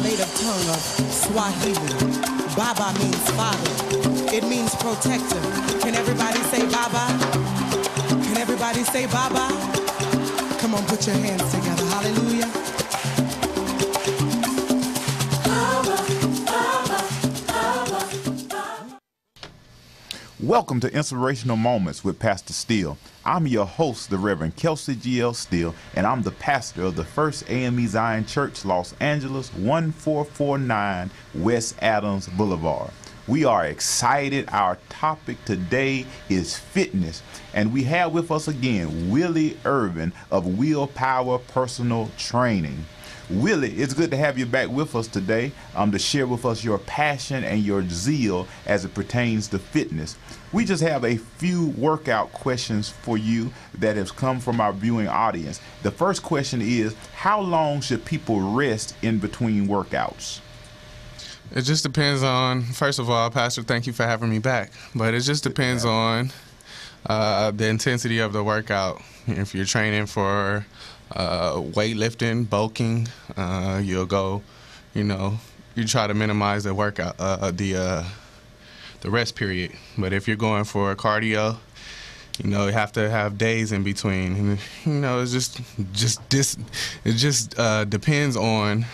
native tongue of Swahili. Baba means father. It means protector. Can everybody say Baba? Can everybody say Baba? Come on, put your hands together. Hallelujah. Welcome to Inspirational Moments with Pastor Steele. I'm your host, the Reverend Kelcy G.L. Steele, and I'm the pastor of the First A.M.E. Zion Church, Los Angeles, 1449 West Adams Boulevard. We are excited. Our topic today is fitness, and we have with us again Willie Urban of Willpower Personal Training. Willie, it's good to have you back with us today to share with us your passion and your zeal as it pertains to fitness. We just have a few workout questions for you that has come from our viewing audience. The first question is, how long should people rest in between workouts? It just depends on, first of all, Pastor, thank you for having me back. But it just depends on the intensity of the workout. If you're training for weightlifting, bulking, you'll go, you try to minimize the workout, the rest period. But if you're going for cardio, you have to have days in between. And, it just depends on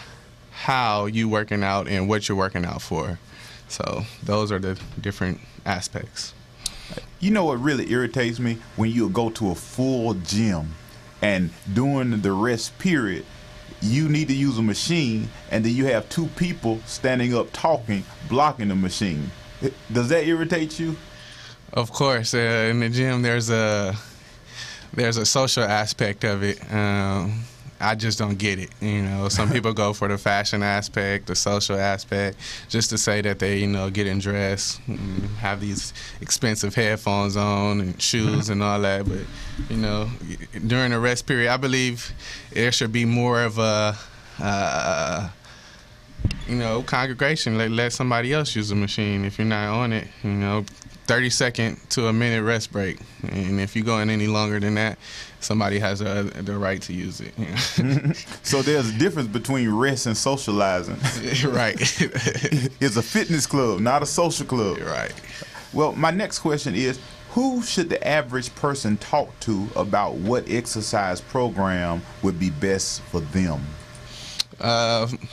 how you working out and what you're working out for. So those are the different aspects. You know what really irritates me? When you go to a full gym and during the rest period, you need to use a machine, and then you have two people standing up talking, blocking the machine. Does that irritate you? Of course. In the gym, there's a social aspect of it. I just don't get it. Some people go for the fashion aspect, the social aspect, just to say that they, getting dressed, have these expensive headphones on and shoes and all that. But, during the rest period, I believe there should be more of a, congregation. Let somebody else use the machine if you're not on it. 30-second to a minute rest break. And if you go in any longer than that, somebody has the right to use it. So there's a difference between rest and socializing. Right. It's a fitness club, not a social club. Right. Well, my next question is, who should the average person talk to about what exercise program would be best for them?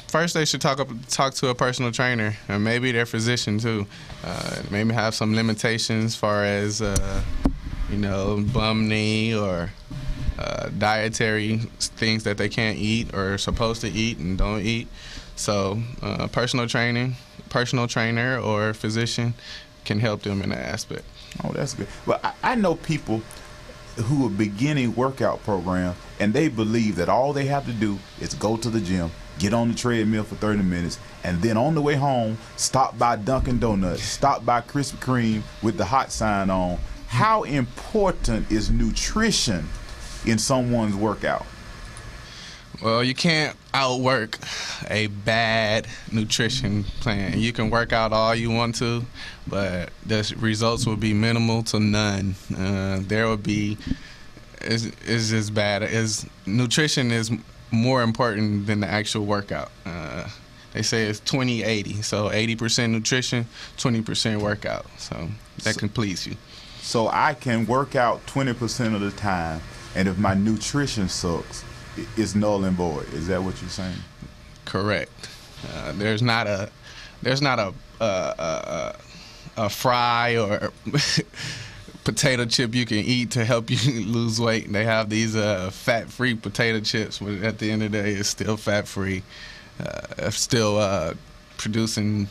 First, they should talk to a personal trainer, and maybe their physician too. Maybe have some limitations as far as bum knee or dietary things that they can't eat or are supposed to eat and don't eat. So, personal trainer or physician can help them in that aspect. Oh, that's good. Well, I know people who are beginning workout programs, and they believe that all they have to do is go to the gym, get on the treadmill for 30 minutes, and then on the way home, stop by Dunkin' Donuts, stop by Krispy Kreme with the hot sign on. How important is nutrition in someone's workout? Well, you can't outwork a bad nutrition plan. You can work out all you want to, but the results will be minimal to none. There will be, it's as bad as nutrition is more important than the actual workout. They say it's 20-80, so 80% nutrition, 20% workout. So that completes you. So I can work out 20% of the time, and if my nutrition sucks, it's null and void. Is that what you're saying? Correct. There's not a fry or potato chip you can eat to help you lose weight. They have these fat-free potato chips, but at the end of the day, it's still fat-free. Still producing,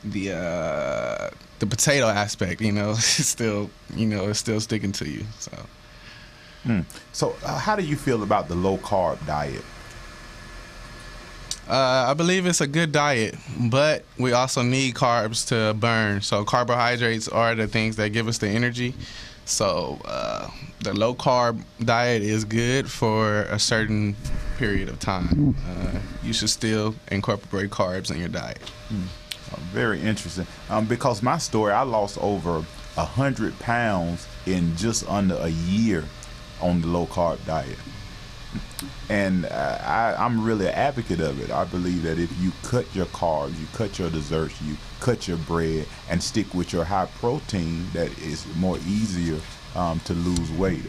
the potato aspect. It's still, it's still sticking to you. So. So how do you feel about the low-carb diet? I believe it's a good diet, but we also need carbs to burn. So carbohydrates are the things that give us the energy. So the low-carb diet is good for a certain period of time. You should still incorporate carbs in your diet. Very interesting. Because my story, I lost over 100 pounds in just under a year on the low-carb diet. And I'm really an advocate of it. I believe that if you cut your carbs, you cut your desserts, you cut your bread, and stick with your high protein, that is more easier to lose weight.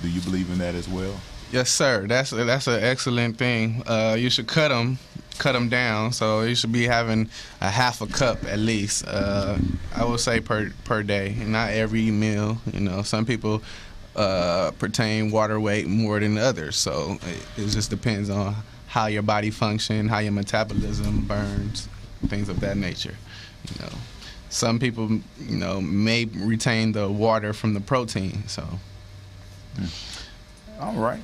Do you believe in that as well? Yes, sir. That's an excellent thing. You should cut them down. So you should be having a half a cup at least. I would say per day, not every meal. You know, some people pertain water weight more than others. So it just depends on how your body functions, how your metabolism burns, things of that nature. You know, some people, you know, may retain the water from the protein. So. All right.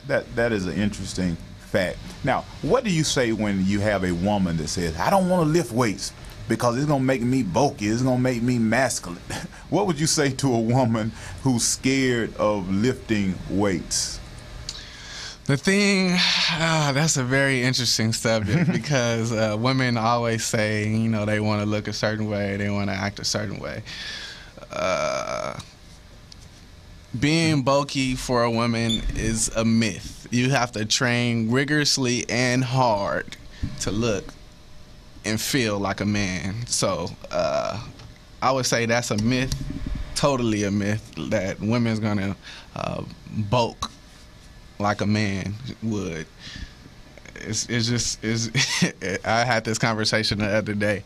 That is an interesting fact. Now, what do you say when you have a woman that says, I don't want to lift weights because it's going to make me bulky, it's going to make me masculine? What would you say to a woman who's scared of lifting weights? The thing, that's a very interesting subject because women always say, you know, they want to look a certain way, they want to act a certain way. Being bulky for a woman is a myth. You have to train rigorously and hard to look and feel like a man. So I would say that's a myth, totally a myth, that women's gonna bulk like a man would. It's just I had this conversation the other day.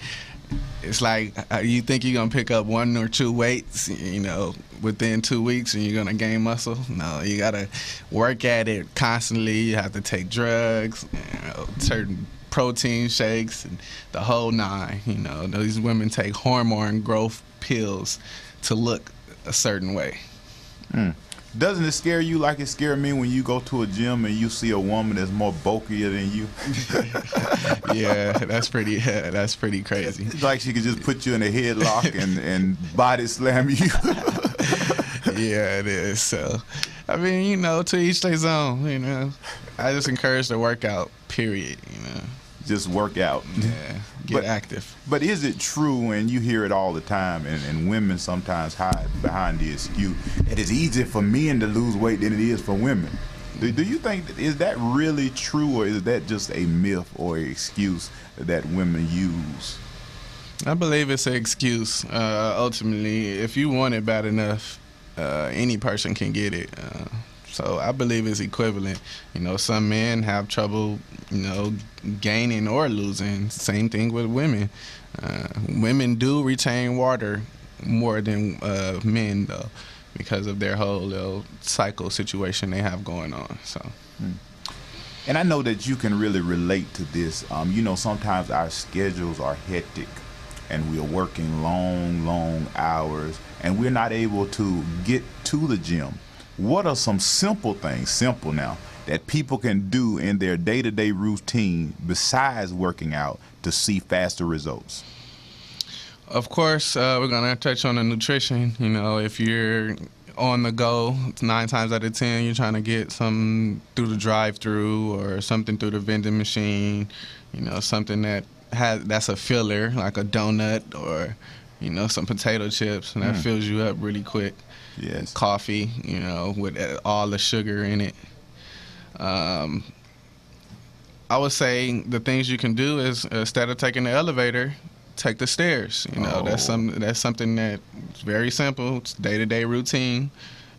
It's like you think you're gonna pick up 1 or 2 weights, you know, within 2 weeks, and you're gonna gain muscle. No, you gotta work at it constantly. You have to take drugs, you know, certain protein shakes, and the whole nine. You know, these women take hormone growth pills to look a certain way. Doesn't it scare you like it scared me when you go to a gym and you see a woman that's more bulkier than you? Yeah, that's pretty crazy. It's like she could just put you in a headlock and body slam you. Yeah, it is. So, I mean, you know, to each their own. You know, I just encourage the workout. Period. You know, just work out. Yeah, get active. But is it true, and you hear it all the time, and women sometimes hide behind the excuse, it is easier for men to lose weight than it is for women? Do you think, is that really true, or is that just a myth or an excuse that women use? I believe it's an excuse. Ultimately, if you want it bad enough, any person can get it. So I believe it's equivalent. You know, some men have trouble, you know, gaining or losing. Same thing with women. Women do retain water more than men, though, because of their whole little cycle situation they have going on. So. And I know that you can really relate to this. You know, sometimes our schedules are hectic, and we are working long hours, and we're not able to get to the gym. What are some simple things, simple now, that people can do in their day-to-day routine besides working out to see faster results? Of course, we're going to touch on the nutrition. You know, if you're on the go, 9 times out of 10, you're trying to get something through the drive-through or something through the vending machine, you know, something that's a filler, like a donut or, you know, some potato chips, and that fills you up really quick. Yes. Coffee, you know, with all the sugar in it. I would say the things you can do is, instead of taking the elevator, take the stairs. You know, that's something that's very simple. It's day-to-day routine.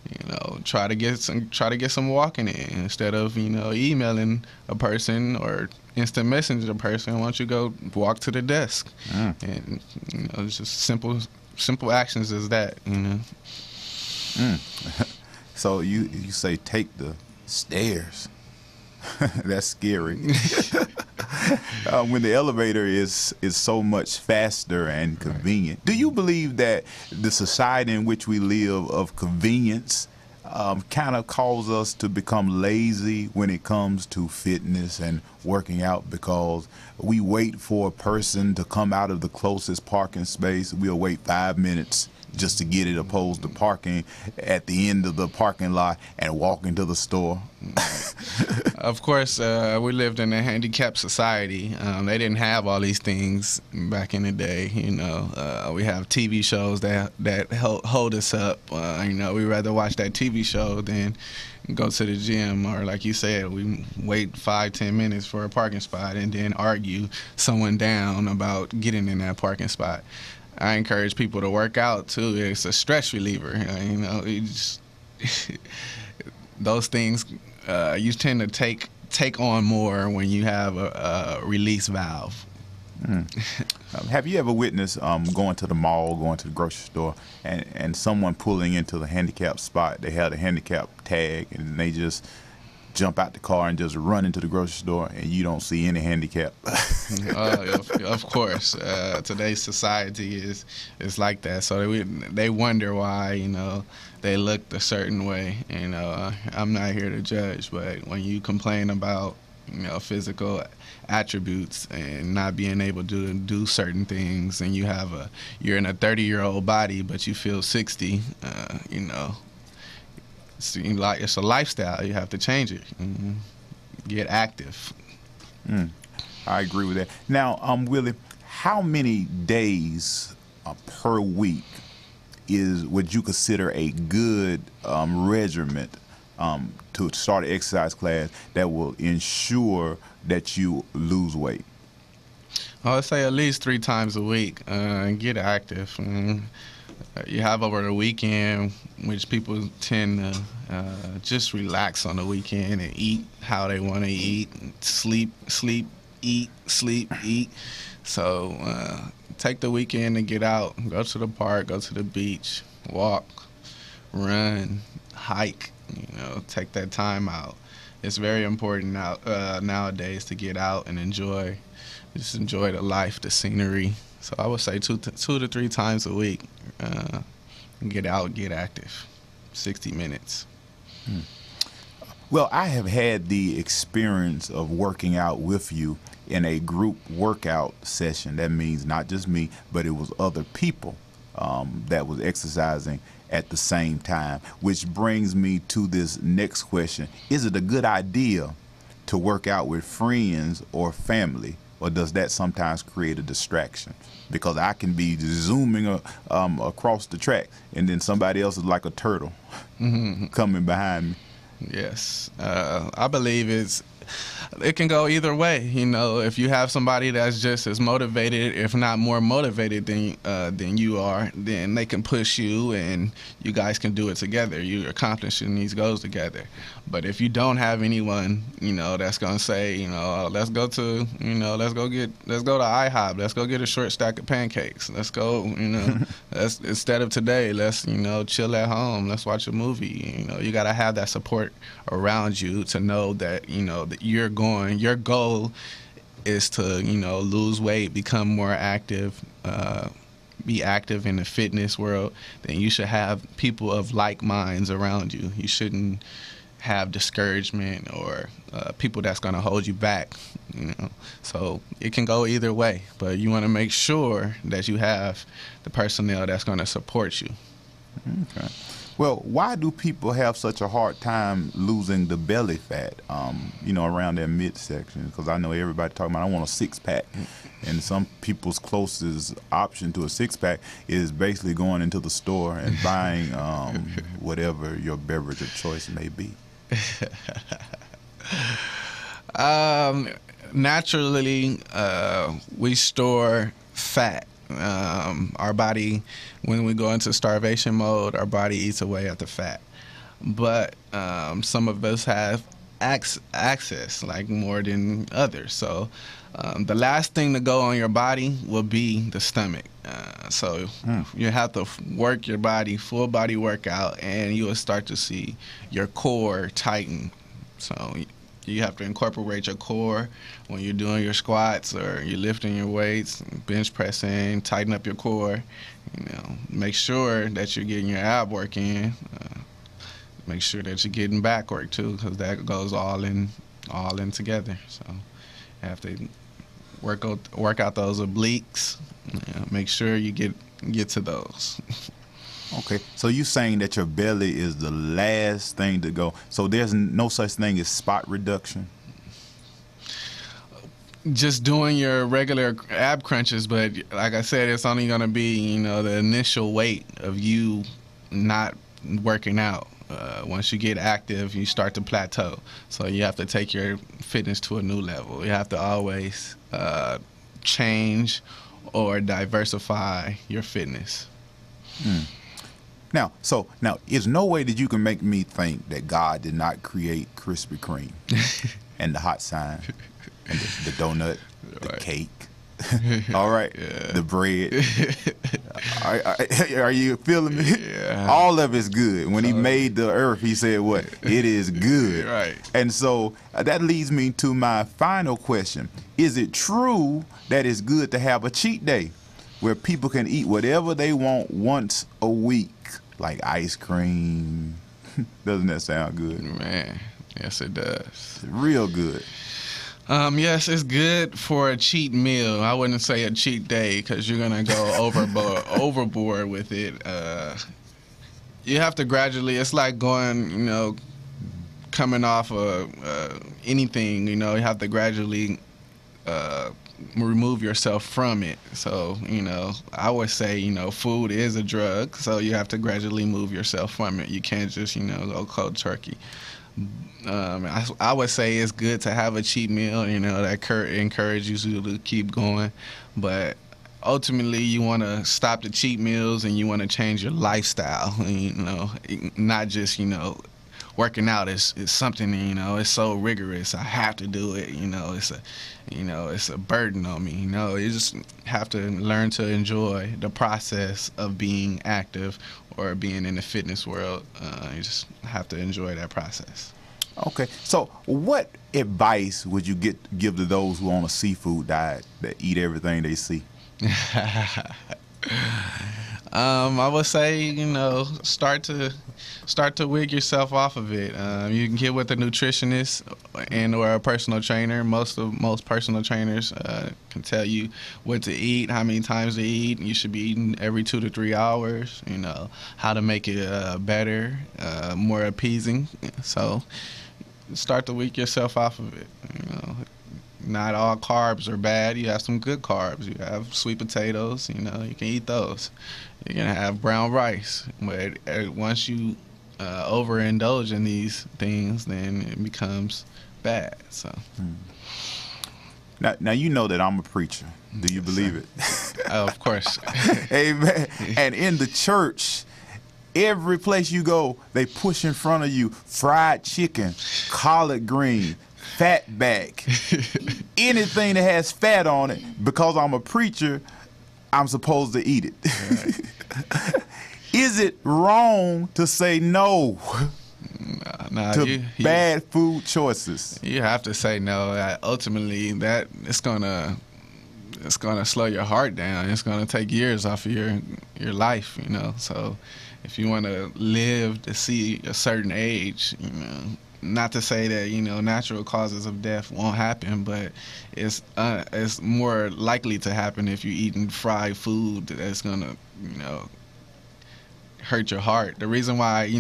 You know, try to get some walking in instead of, you know, emailing a person or instant messaging a person. Why don't you go walk to the desk? And, you know, it's just simple actions as that. You know. So you say take the stairs. That's scary. When the elevator is so much faster and convenient. Do you believe that the society in which we live of convenience kind of cause us to become lazy when it comes to fitness and working out, because we wait for a person to come out of the closest parking space? We'll wait 5 minutes just to get it, opposed to parking at the end of the parking lot and walking to the store. Of course, we lived in a handicapped society. They didn't have all these things back in the day. We have TV shows that hold us up. We rather watch that TV show than go to the gym, or like you said, we wait 5-10 minutes for a parking spot and then argue someone down about getting in that parking spot. I encourage people to work out too. It's a stress reliever. Those things you tend to take on more when you have a release valve. Have you ever witnessed going to the mall, going to the grocery store, and someone pulling into the handicap spot? They have a handicap tag, and they just jump out the car and just run into the grocery store, and you don't see any handicap. Of course, today's society is like that. So they wonder why they looked a certain way. I'm not here to judge, but when you complain about physical attributes and not being able to do certain things, and you're in a 30-year-old body but you feel 60, it's a lifestyle. You have to change it. Get active. I agree with that. Now, Willie, how many days per week would you consider a good regiment to start an exercise class that will ensure that you lose weight? I would say at least 3 times a week and get active. You have over the weekend, which people tend to just relax on the weekend and eat how they want to eat, sleep, eat, sleep, eat. So take the weekend to get out, go to the park, go to the beach, walk, run, hike. Take that time out. It's very important nowadays to get out and enjoy the life, the scenery. So I would say 2 to 3 times a week. Get out, get active. 60 minutes. Well, I have had the experience of working out with you in a group workout session. That means not just me, but it was other people that was exercising at the same time, which brings me to this next question. Is it a good idea to work out with friends or family, or does that sometimes create a distraction? Because I can be zooming across the track, and then somebody else is like a turtle coming behind me. Yes, I believe it can go either way. If you have somebody that's just as motivated, if not more motivated than you are, then they can push you, and you guys can do it together. You're accomplishing these goals together. But if you don't have anyone, that's gonna say, let's go to IHOP, let's go get a short stack of pancakes, let's go, let's, instead of today, let's, chill at home, let's watch a movie. You gotta have that support around you to know that, that your goal is to, lose weight, become more active, be active in the fitness world. Then you should have people of like minds around you. You shouldn't have discouragement or people that's going to hold you back. So it can go either way, but you want to make sure that you have the personnel that's going to support you. Okay. Well, why do people have such a hard time losing the belly fat, around their midsection? Because I know everybody talking about, I want a six-pack. And some people's closest option to a six-pack is basically going into the store and buying whatever your beverage of choice may be. Naturally, we store fat. Our body, when we go into starvation mode, our body eats away at the fat. But some of us have access, like more than others. So the last thing to go on your body will be the stomach. So you have to work your body, full body workout, and you will start to see your core tighten. So you have to incorporate your core when you're doing your squats or you're lifting your weights, bench pressing, tighten up your core. Make sure that you're getting your ab work in. Make sure that you're getting back work too, because that goes all in together. So you have to work out those obliques. Make sure you get to those. Okay, so you saying that your belly is the last thing to go. So there's no such thing as spot reduction? Just doing your regular ab crunches, but like I said, it's only going to be, the initial weight of you not working out. Once you get active, you start to plateau. So you have to take your fitness to a new level. You have to always change or diversify your fitness. Now, there's no way that you can make me think that God did not create Krispy Kreme and the hot sign and the donut, the cake. All right, yeah. The bread. Are you feeling me? Yeah. All of it's good. When he made the earth, he said, "What? It is good." Right. And so that leads me to my final question: is it true that it's good to have a cheat day where people can eat whatever they want once a week, like ice cream? Doesn't that sound good? Man, yes, it does. It's real good. Yes, it's good for a cheat meal. I wouldn't say a cheat day because you're gonna go overboard with it. You have to gradually. It's like going, coming off of anything. You have to gradually remove yourself from it. So, I would say, food is a drug. So you have to gradually move yourself from it. You can't just, go cold turkey. I would say it's good to have a cheat meal, that encourages you to keep going. But ultimately, you want to stop the cheat meals and you want to change your lifestyle. Not just, working out is something, it's so rigorous. I have to do it. It's a burden on me. You just have to learn to enjoy the process of being active or being in the fitness world. You just have to enjoy that process. Okay, so what advice would you give to those who are on a seafood diet that eat everything they see? I would say, start to wig yourself off of it. You can get with a nutritionist and or a personal trainer. Most personal trainers can tell you what to eat, how many times to eat. You should be eating every 2 to 3 hours. How to make it better, more appeasing. So start to wean yourself off of it. Not all carbs are bad. You have some good carbs. You have sweet potatoes. You can eat those. You're gonna have brown rice. But once you overindulge in these things, then it becomes bad. So. Now you know that I'm a preacher. Do you believe it? Of course. Amen. And in the church, every place you go, they push in front of you fried chicken, collard green, fat back, anything that has fat on it. Because I'm a preacher, I'm supposed to eat it. Right. Is it wrong to say no to bad food choices? You have to say no. Ultimately, that it's gonna slow your heart down. It's gonna take years off of your life. So if you want to live to see a certain age, not to say that natural causes of death won't happen, but it's more likely to happen if you're eating fried food that's gonna hurt your heart. The reason why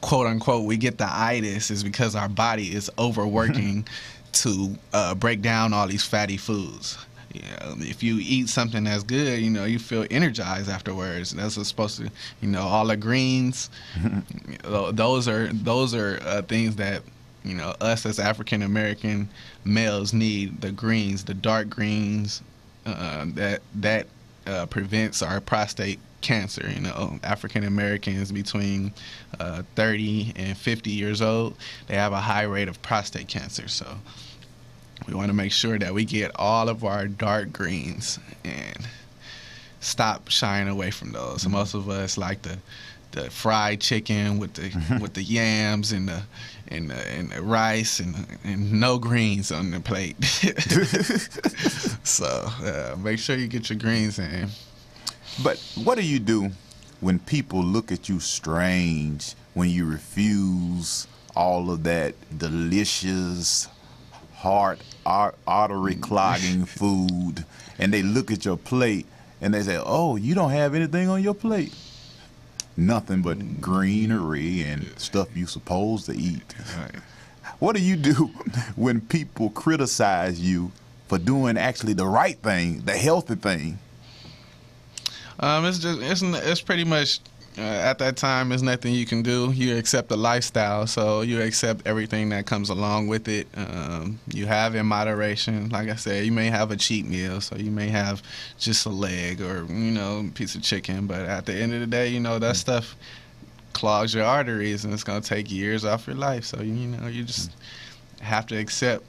quote unquote we get the itis is because our body is overworking to break down all these fatty foods. If you eat something that's good, you feel energized afterwards. That's what's supposed to, all the greens. Those are things that us as African American males need. The greens, the dark greens, that prevents our prostate cancer. African Americans between 30 and 50 years old, they have a high rate of prostate cancer. So we want to make sure that we get all of our dark greens and stop shying away from those. So most of us like the fried chicken with the yams and the rice and no greens on the plate. So make sure you get your greens in. But what do you do when people look at you strange when you refuse all of that delicious, heart artery clogging food, and they look at your plate and they say, "Oh, you don't have anything on your plate"? nothing but greenery and stuff you supposed to eat. Right. What do you do when people criticize you for doing actually the right thing, the healthy thing? It's pretty much at that time. There's nothing you can do. You accept the lifestyle, so you accept everything that comes along with it. You have in moderation. Like I said, you may have a cheat meal, so you may have just a leg or a piece of chicken. But at the end of the day, that stuff clogs your arteries, and it's gonna take years off your life. So you just have to accept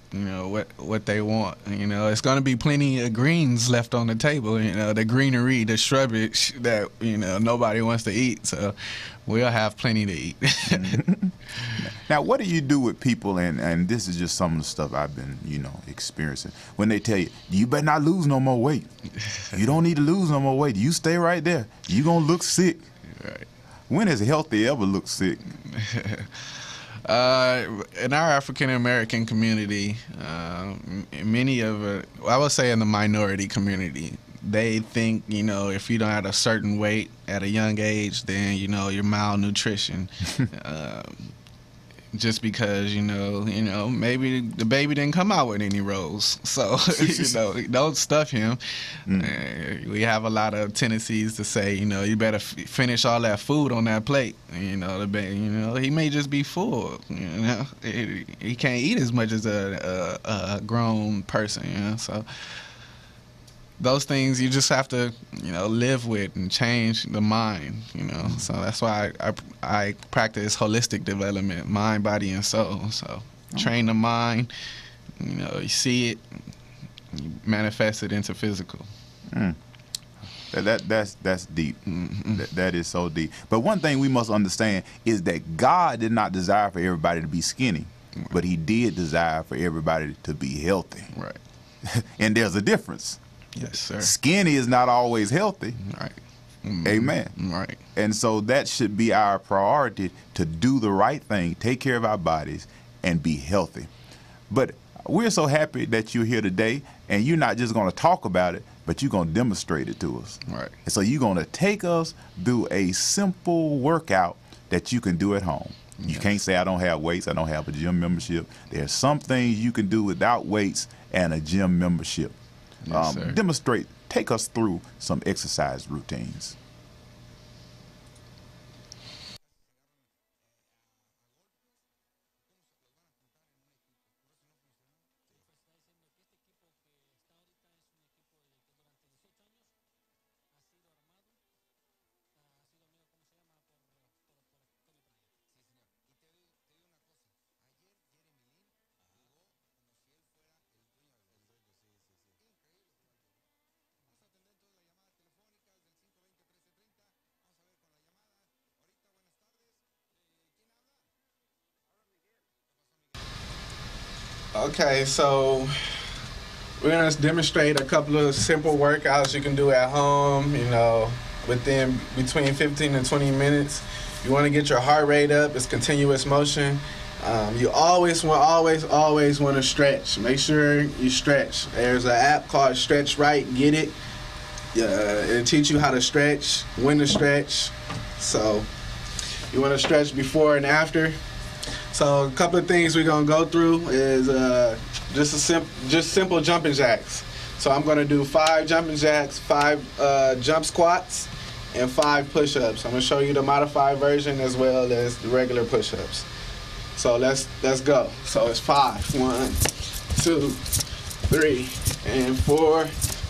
what they want. It's gonna be plenty of greens left on the table. The greenery, the shrubage that nobody wants to eat. So we'll have plenty to eat. Now, what do you do with people? And this is just some of the stuff I've been experiencing. When they tell you better not lose no more weight. You don't need to lose no more weight. You stay right there. You gonna look sick. Right. When has healthy ever looked sick? In our African American community, many of it, I would say in the minority community, they think if you don't have a certain weight at a young age, then you're malnutrition. Just because maybe the baby didn't come out with any rolls, so don't stuff him. We have a lot of tendencies to say you better finish all that food on that plate. The baby, he may just be full. He can't eat as much as a grown person. So those things you just have to live with and change the mind. So that's why I practice holistic development, mind, body, and soul. So train the mind. You see it, you manifest it into physical. That's deep. That is so deep. But one thing we must understand is that God did not desire for everybody to be skinny, but He did desire for everybody to be healthy. Right. And there's a difference. Yes, sir. Skinny is not always healthy. Right. Amen. Right. And so that should be our priority, to do the right thing, take care of our bodies, and be healthy. But we're so happy that you're here today, and you're not just going to talk about it, but you're going to demonstrate it to us. Right. And so you're going to take us through a simple workout that you can do at home. You can't say, I don't have weights, I don't have a gym membership. There's some things you can do without weights and a gym membership. Yes, sir. Demonstrate, take us through some exercise routines. Okay, so we're going to demonstrate a couple of simple workouts you can do at home, within between 15 and 20 minutes. You want to get your heart rate up. It's continuous motion. You always want to stretch. Make sure you stretch. There's an app called Stretch Right. Get it. It'll teach you how to stretch, when to stretch. So you want to stretch before and after. So a couple of things we're gonna go through is just simple jumping jacks. So I'm gonna do 5 jumping jacks, 5 jump squats, and 5 push-ups. I'm gonna show you the modified version as well as the regular push-ups. So let's go. So it's 5. 1, 2, 3, and 4,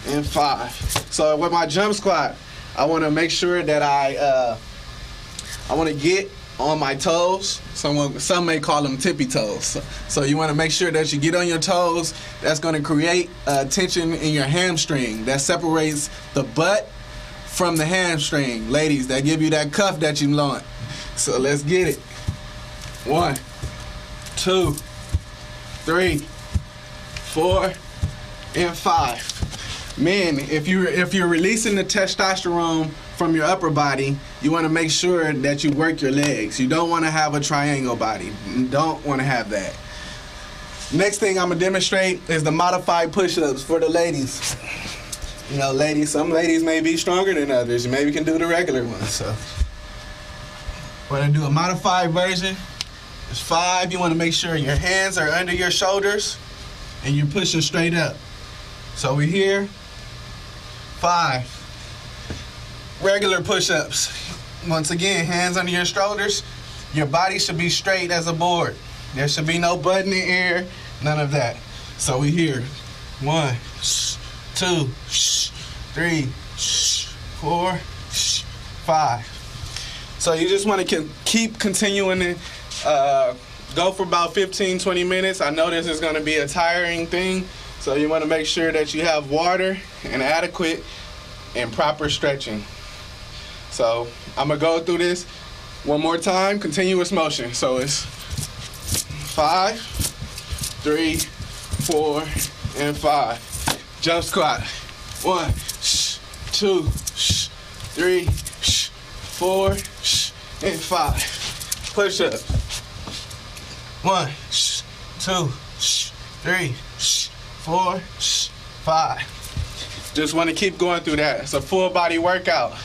and 5. So with my jump squat, I want to make sure that I want to get on my toes. Some may call them tippy toes. So you want to make sure that you get on your toes. That's going to create tension in your hamstring that separates the butt from the hamstring. Ladies, that give you that cuff that you want. So let's get it. 1, 2, 3, 4, and 5. Men, if you're releasing the testosterone from your upper body, you want to make sure that you work your legs. You don't want to have a triangle body. You don't want to have that. Next thing I'm going to demonstrate is the modified push-ups for the ladies. Ladies, some ladies may be stronger than others. You maybe can do the regular ones. So We're gonna do a modified version. It's 5. You wanna make sure your hands are under your shoulders and you're pushing straight up. So we're here, 5. Regular push-ups. Once again, hands under your shoulders. Your body should be straight as a board. There should be no butt in the air, none of that. So we here, 1, 2, 3, 4, 5. So you just want to keep continuing to go for about 15, 20 minutes. I know this is going to be a tiring thing, so you want to make sure that you have water and adequate and proper stretching. So I'm going to go through this one more time, continuous motion. So it's 5, 3, 4, and 5. Jump squat. 1, 2, 3, 4, and 5. Push up. 1, 2, 3, 4, 5. Just want to keep going through that. It's a full body workout.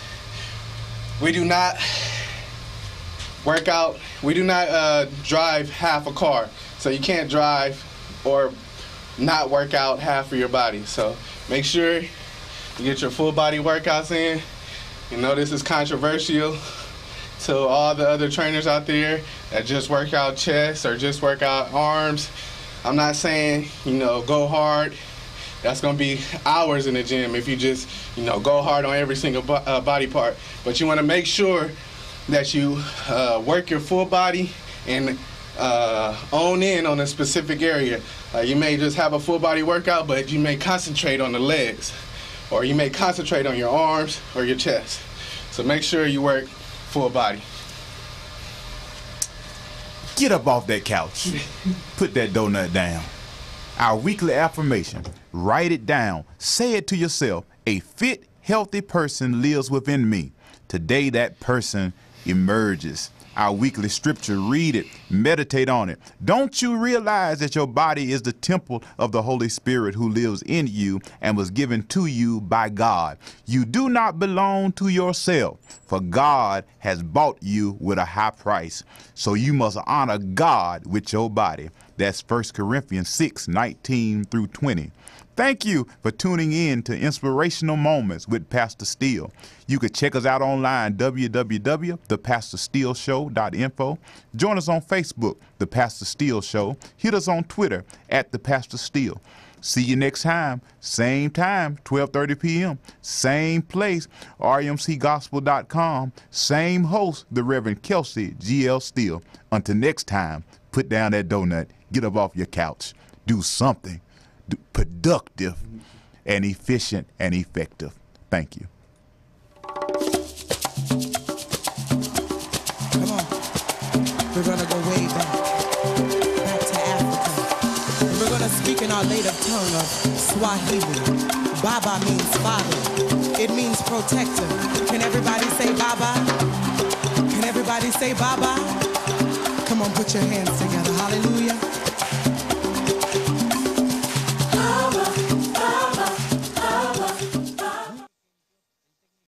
We do not drive half a car. So you can't drive or not work out half of your body. So make sure you get your full body workouts in. You know this is controversial to all the other trainers out there that just work out chest or just work out arms. I'm not saying, go hard. That's gonna be hours in the gym if you just, go hard on every single body part. But you wanna make sure that you work your full body and own in on a specific area. You may just have a full body workout, but you may concentrate on the legs, or you may concentrate on your arms or your chest. So make sure you work full body. Get up off that couch. Put that donut down. Our weekly affirmation. Write it down. Say it to yourself. A fit, healthy person lives within me. Today that person emerges. Our weekly scripture, read it, meditate on it. Don't you realize that your body is the temple of the Holy Spirit who lives in you and was given to you by God? You do not belong to yourself, for God has bought you with a high price. So you must honor God with your body. That's 1 Corinthians 6:19-20. Thank you for tuning in to Inspirational Moments with Pastor Steele. You can check us out online, www.thepastorsteeleshow.info. Join us on Facebook, The Pastor Steele Show. Hit us on Twitter, @ThePastorSteele. See you next time, 12:30 p.m., same place, rmcgospel.com, same host, the Reverend Kelcy G.L. Steele. Until next time, put down that donut, get up off your couch, do something productive and efficient and effective. Thank you. Come on. We're going to go way back to Africa. We're going to speak in our native tongue of Swahili. Baba means father. It means protector. Can everybody say Baba? Can everybody say Baba? Come on, put your hands together. Hallelujah.